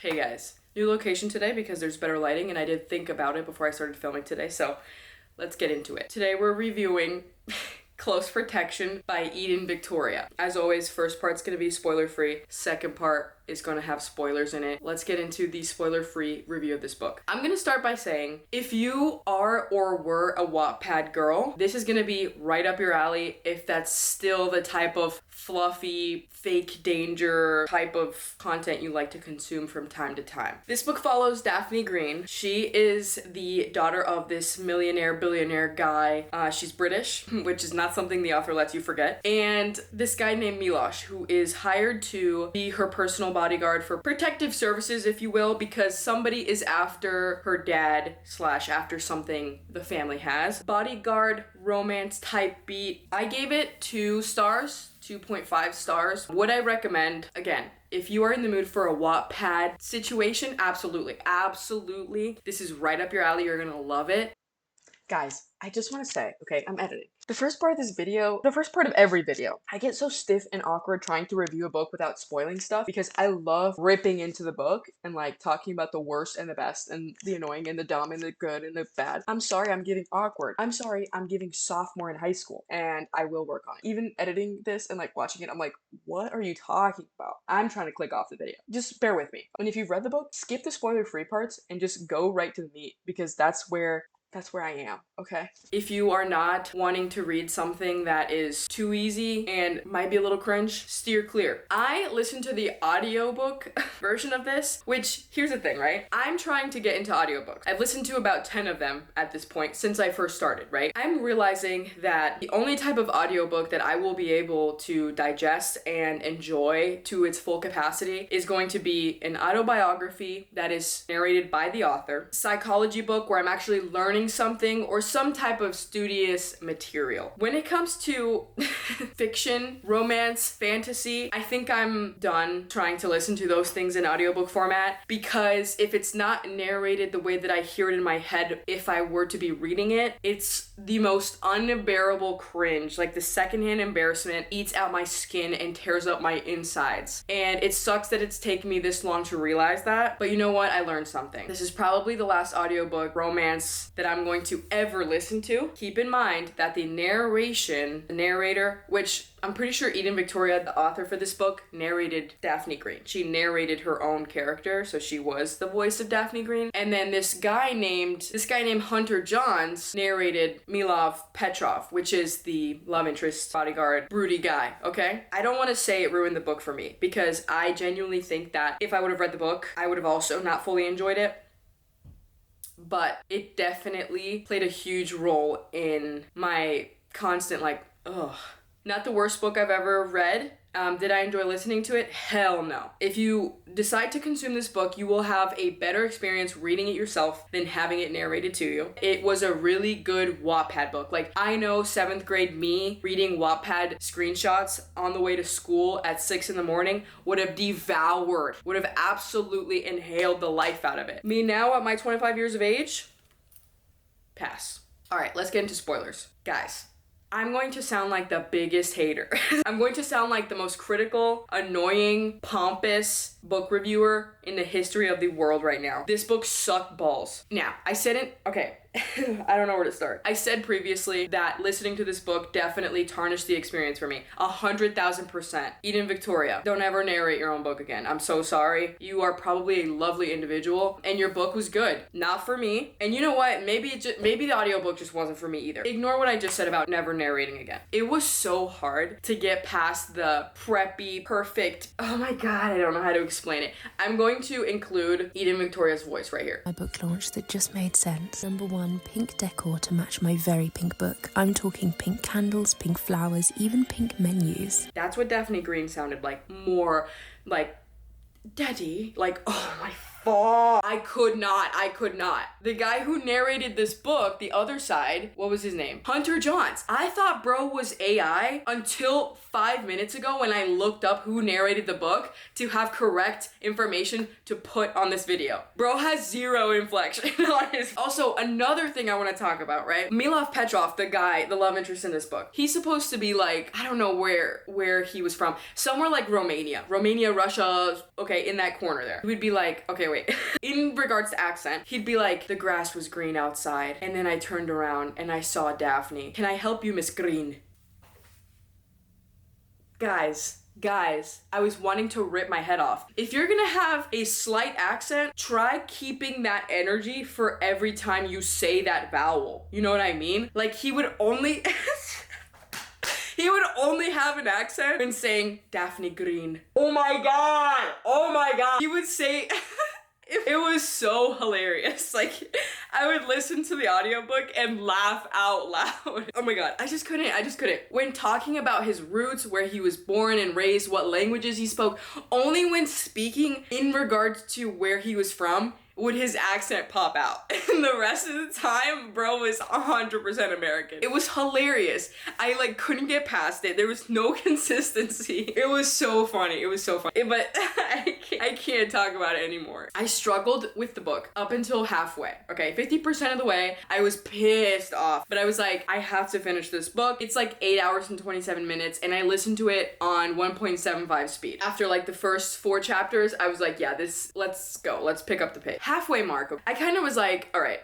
Hey guys, new location today because there's better lighting and I did think about it before I started filming today, so let's get into it. Today we're reviewing Close Protection by Eden Victoria. As always, first part's gonna be spoiler free, second part is gonna have spoilers in it. Let's get into the spoiler free review of this book. I'm gonna start by saying, if you are or were a Wattpad girl, this is gonna be right up your alley if that's still the type of fluffy, fake danger type of content you like to consume from time to time. This book follows Daphne Green. She is the daughter of this millionaire, billionaire guy. She's British, which is not something the author lets you forget. And this guy named Milosh, who is hired to be her personal bodyguard for protective services, if you will, because somebody is after her dad / after something the family has. Bodyguard romance type beat. I gave it 2 stars. 2.5 stars. Would I recommend? Again, if you are in the mood for a Wattpad situation, absolutely. This is right up your alley. You're gonna love it. Guys, I just want to say, okay, I'm editing. The first part of every video, I get so stiff and awkward trying to review a book without spoiling stuff because I love ripping into the book and like talking about the worst and the best and the annoying and the dumb and the good and the bad. I'm sorry I'm getting awkward. I'm sorry I'm giving sophomore in high school, and I will work on it. Even editing this and like watching it, I'm like, what are you talking about? I'm trying to click off the video. Just bear with me. And if you've read the book, skip the spoiler free parts and just go right to the meat because that's where I am, okay? If you are not wanting to read something that is too easy and might be a little cringe, steer clear. I listened to the audiobook version of this, which, here's the thing, right? I'm trying to get into audiobooks. I've listened to about 10 of them at this point since I first started, right? I'm realizing that the only type of audiobook that I will be able to digest and enjoy to its full capacity is going to be an autobiography that is narrated by the author, psychology book where I'm actually learning something, or some type of studious material. When it comes to fiction, romance, fantasy, I think I'm done trying to listen to those things in audiobook format, because if it's not narrated the way that I hear it in my head if I were to be reading it, it's the most unbearable cringe. Like, the secondhand embarrassment eats out my skin and tears up my insides. And it sucks that it's taken me this long to realize that, but you know what? I learned something. This is probably the last audiobook romance that I'm going to ever listen to. Keep in mind that the narrator, which I'm pretty sure Eden Victoria, the author for this book, narrated Daphne Green. She narrated her own character, so she was the voice of Daphne Green. And then this guy named Hunter Johns narrated Milov Petrov, which is the love interest, bodyguard, broody guy, okay? I don't want to say it ruined the book for me, because I genuinely think that if I would have read the book, I would have also not fully enjoyed it. But it definitely played a huge role in my constant, like, ugh. Not the worst book I've ever read. Did I enjoy listening to it? Hell no. If you decide to consume this book, you will have a better experience reading it yourself than having it narrated to you. It was a really good Wattpad book. Like, I know 7th grade me reading Wattpad screenshots on the way to school at 6 a.m. would have absolutely inhaled the life out of it. Me now at my 25 years of age, pass. All right, let's get into spoilers. Guys, I'm going to sound like the biggest hater. I'm going to sound like the most critical, annoying, pompous book reviewer in the history of the world right now. This book sucked balls. Now, I said it, okay, I don't know where to start. I said previously that listening to this book definitely tarnished the experience for me. 100,000%. Eden Victoria, don't ever narrate your own book again. I'm so sorry. You are probably a lovely individual and your book was good. Not for me. And you know what? Maybe the audiobook just wasn't for me either. Ignore what I just said about never narrating again. It was so hard to get past the preppy, perfect, oh my god, I don't know how to explain it. I'm going to include Eden Victoria's voice right here. My book launch that just made sense. Number 1, pink decor to match my very pink book. I'm talking pink candles, pink flowers, even pink menus. That's what Daphne Green sounded like. More like, Daddy, like, oh my fuck. I could not. The guy who narrated this book, The Other Side, what was his name? Hunter Johns. I thought bro was AI until 5 minutes ago when I looked up who narrated the book to have correct information to put on this video. Bro has zero inflection on his. Also, another thing I want to talk about, right? Milov Petrov, the guy, the love interest in this book, he's supposed to be like, I don't know where he was from. Somewhere like Romania, Russia, okay, in that corner there. He would be like, okay, wait. In regards to accent, he'd be like, the grass was green outside, and then I turned around and I saw Daphne. Can I help you, Miss Green? Guys, I was wanting to rip my head off. If you're gonna have a slight accent, try keeping that energy for every time you say that vowel. You know what I mean? Like, he would only... He would only have an accent when saying Daphne Green. Oh my god! He would say... It was so hilarious. Like, I would listen to the audiobook and laugh out loud. Oh my god, I just couldn't. When talking about his roots, where he was born and raised, what languages he spoke, only when speaking in regards to where he was from would his accent pop out. And the rest of the time, bro was 100% American. It was hilarious. I like couldn't get past it. There was no consistency. It was so funny. But I can't talk about it anymore. I struggled with the book up until halfway. Okay, 50% of the way, I was pissed off. But I was like, I have to finish this book. It's like 8 hours and 27 minutes, and I listened to it on 1.75 speed. After like the first 4 chapters, I was like, yeah, let's go. Let's pick up the pace. Halfway mark, I kind of was like, all right,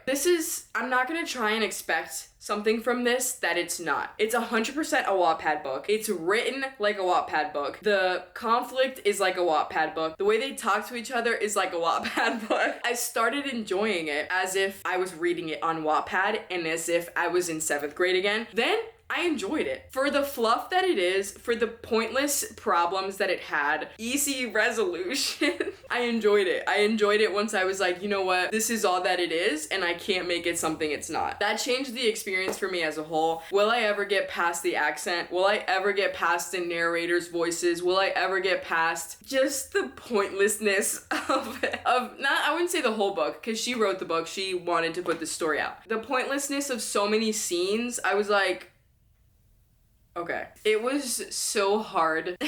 I'm not gonna try and expect something from this that it's not. It's 100% a Wattpad book. It's written like a Wattpad book. The conflict is like a Wattpad book. The way they talk to each other is like a Wattpad book. I started enjoying it as if I was reading it on Wattpad and as if I was in 7th grade again. Then I enjoyed it. For the fluff that it is, for the pointless problems that it had, easy resolution, I enjoyed it. I enjoyed it once I was like, you know what, this is all that it is, and I can't make it something it's not. That changed the experience for me as a whole. Will I ever get past the accent? Will I ever get past the narrator's voices? Will I ever get past just the pointlessness of not, I wouldn't say the whole book, because she wrote the book, she wanted to put the story out. The pointlessness of so many scenes, I was like, okay. It was so hard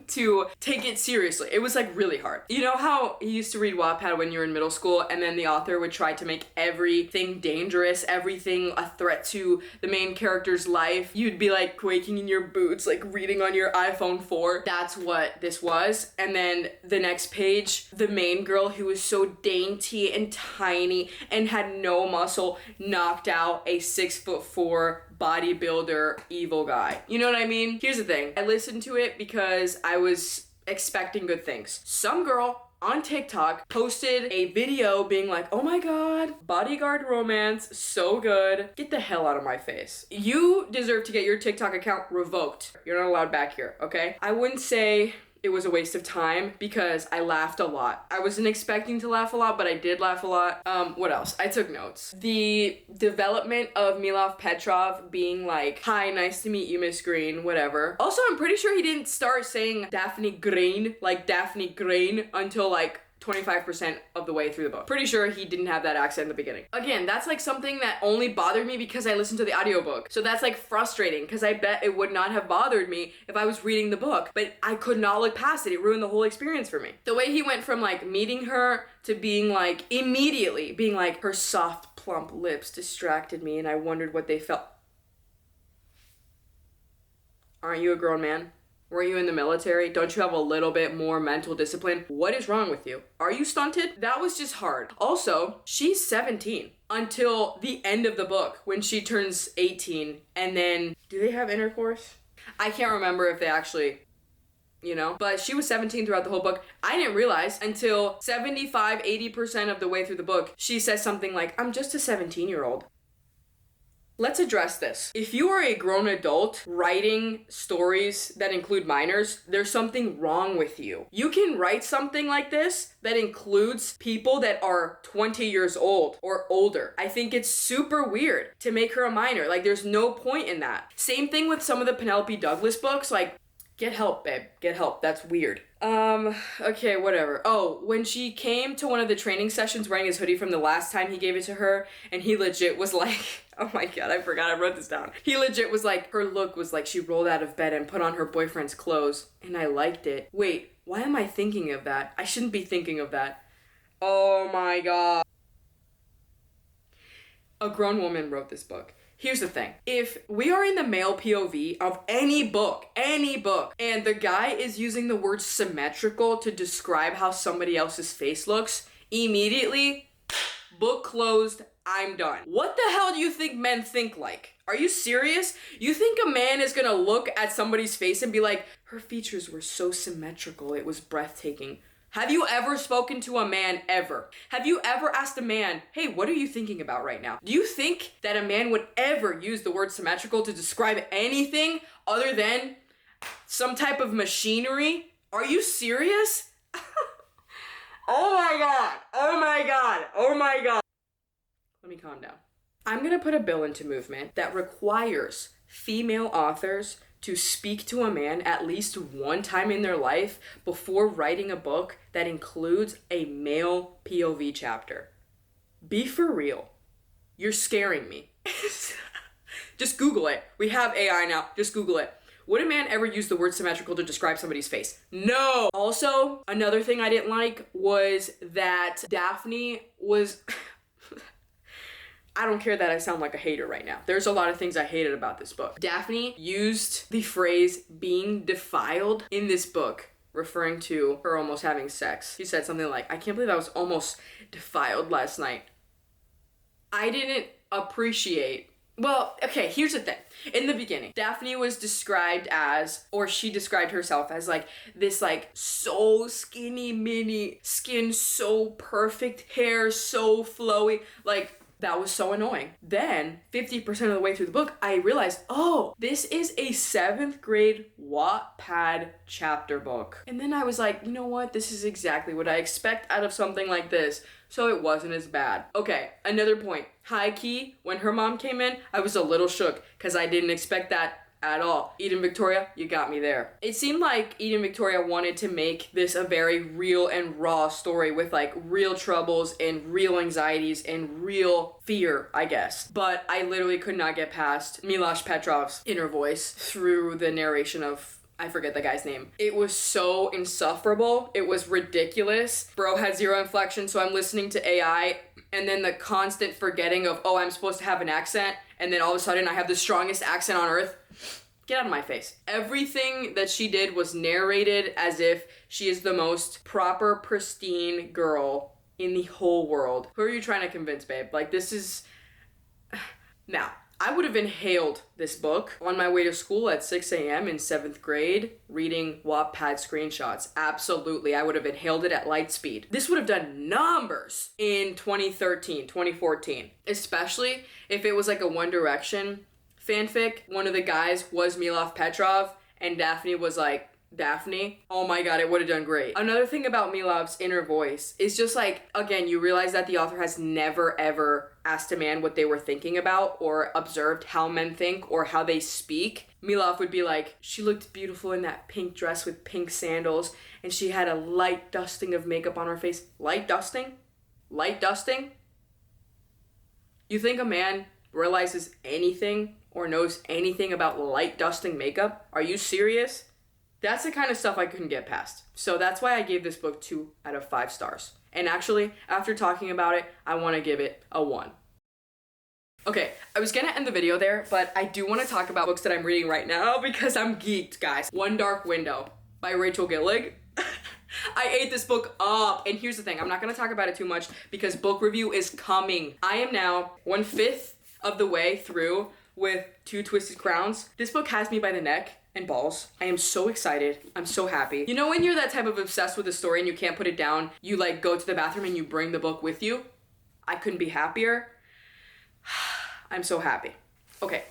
to take it seriously. It was like really hard. You know how you used to read Wattpad when you were in middle school and then the author would try to make everything dangerous, everything a threat to the main character's life? You'd be like quaking in your boots, like reading on your iPhone 4. That's what this was. And then the next page, the main girl who was so dainty and tiny and had no muscle knocked out a 6'4" bodybuilder evil guy. You know what I mean? Here's the thing. I listened to it because I was expecting good things. Some girl on TikTok posted a video being like, oh my god, bodyguard romance, so good. Get the hell out of my face. You deserve to get your TikTok account revoked. You're not allowed back here, okay? I wouldn't say it was a waste of time because I laughed a lot. I wasn't expecting to laugh a lot, but I did laugh a lot. What else? I took notes. The development of Milov Petrov being like, hi, nice to meet you, Miss Green, whatever. Also, I'm pretty sure he didn't start saying Daphne Green, like Daphne Green, until like 25% of the way through the book. Pretty sure he didn't have that accent in the beginning. Again, that's like something that only bothered me because I listened to the audiobook. So that's like frustrating because I bet it would not have bothered me if I was reading the book, but I could not look past it. It ruined the whole experience for me. The way he went from like meeting her to being like, immediately being like, her soft, plump lips distracted me and I wondered what they felt. Aren't you a grown man? Were you in the military? Don't you have a little bit more mental discipline? What is wrong with you? Are you stunted? That was just hard. Also, she's 17 until the end of the book when she turns 18. And then, do they have intercourse? I can't remember if they actually, but she was 17 throughout the whole book. I didn't realize until 75-80% of the way through the book, she says something like, I'm just a 17-year-old. Let's address this. If you are a grown adult writing stories that include minors, there's something wrong with you. You can write something like this that includes people that are 20 years old or older. I think it's super weird to make her a minor. Like, there's no point in that. Same thing with some of the Penelope Douglas books. Like, Get help, babe. Get help. That's weird. Okay, whatever. Oh, when she came to one of the training sessions wearing his hoodie from the last time he gave it to her, and he legit was like, oh my god, I forgot I wrote this down. He legit was like, her look was like she rolled out of bed and put on her boyfriend's clothes, and I liked it. Wait, why am I thinking of that? I shouldn't be thinking of that. Oh my god. A grown woman wrote this book. Here's the thing. If we are in the male POV of any book, and the guy is using the word symmetrical to describe how somebody else's face looks, immediately, book closed, I'm done. What the hell do you think men think like? Are you serious? You think a man is gonna look at somebody's face and be like, her features were so symmetrical, it was breathtaking. Have you ever spoken to a man ever? Have you ever asked a man, hey, what are you thinking about right now? Do you think that a man would ever use the word symmetrical to describe anything other than some type of machinery? Are you serious? Oh my god, oh my god, oh my god. Let me calm down. I'm gonna put a bill into movement that requires female authors to speak to a man at least one time in their life before writing a book that includes a male POV chapter. Be for real. You're scaring me. Just Google it. We have AI now. Just Google it. Would a man ever use the word symmetrical to describe somebody's face? No! Also, another thing I didn't like was that Daphne was... I don't care that I sound like a hater right now. There's a lot of things I hated about this book. Daphne used the phrase being defiled in this book, referring to her almost having sex. She said something like, I can't believe I was almost defiled last night. I didn't appreciate... Well, okay, here's the thing. In the beginning, Daphne was described as, or she described herself as like, this like so skinny mini, skin so perfect, hair so flowy, like... That was so annoying. Then, 50% of the way through the book, I realized, oh, this is a 7th grade Wattpad chapter book. And then I was like, you know what? This is exactly what I expect out of something like this. So it wasn't as bad. Okay, another point. High key, when her mom came in, I was a little shook because I didn't expect that at all. Eden Victoria, you got me there. It seemed like Eden Victoria wanted to make this a very real and raw story with like real troubles and real anxieties and real fear, I guess. But I literally could not get past Miloš Petrov's inner voice through the narration of, I forget the guy's name. It was so insufferable. It was ridiculous. Bro had zero inflection, so I'm listening to AI and then the constant forgetting of, oh, I'm supposed to have an accent, and then all of a sudden I have the strongest accent on earth. Get out of my face. Everything that she did was narrated as if she is the most proper, pristine girl in the whole world. Who are you trying to convince, babe? Like, this is... Now, I would have inhaled this book on my way to school at 6 a.m. in 7th grade, reading Wattpad screenshots. Absolutely, I would have inhaled it at light speed. This would have done numbers in 2013, 2014, especially if it was like a One Direction fanfic. One of the guys was Miloš Petrov, and Daphne was like, Daphne, oh my god, it would have done great. Another thing about Milov's inner voice is just like, again, you realize that the author has never ever asked a man what they were thinking about or observed how men think or how they speak. Milov would be like, she looked beautiful in that pink dress with pink sandals and she had a light dusting of makeup on her face. Light dusting? Light dusting? You think a man realizes anything or knows anything about light dusting makeup? Are you serious? That's the kind of stuff I couldn't get past. So that's why I gave this book 2 out of 5 stars. And actually, after talking about it, I want to give it a 1. Okay, I was gonna end the video there, but I do want to talk about books that I'm reading right now because I'm geeked, guys. One Dark Window by Rachel Gillig. I ate this book up, and here's the thing, I'm not gonna talk about it too much because book review is coming. I am now 1/5 of the way through with 2 Twisted Crowns. This book has me by the neck and balls. I am so excited. I'm so happy. You know when you're that type of obsessed with a story and you can't put it down, you like go to the bathroom and you bring the book with you? I couldn't be happier. I'm so happy. Okay,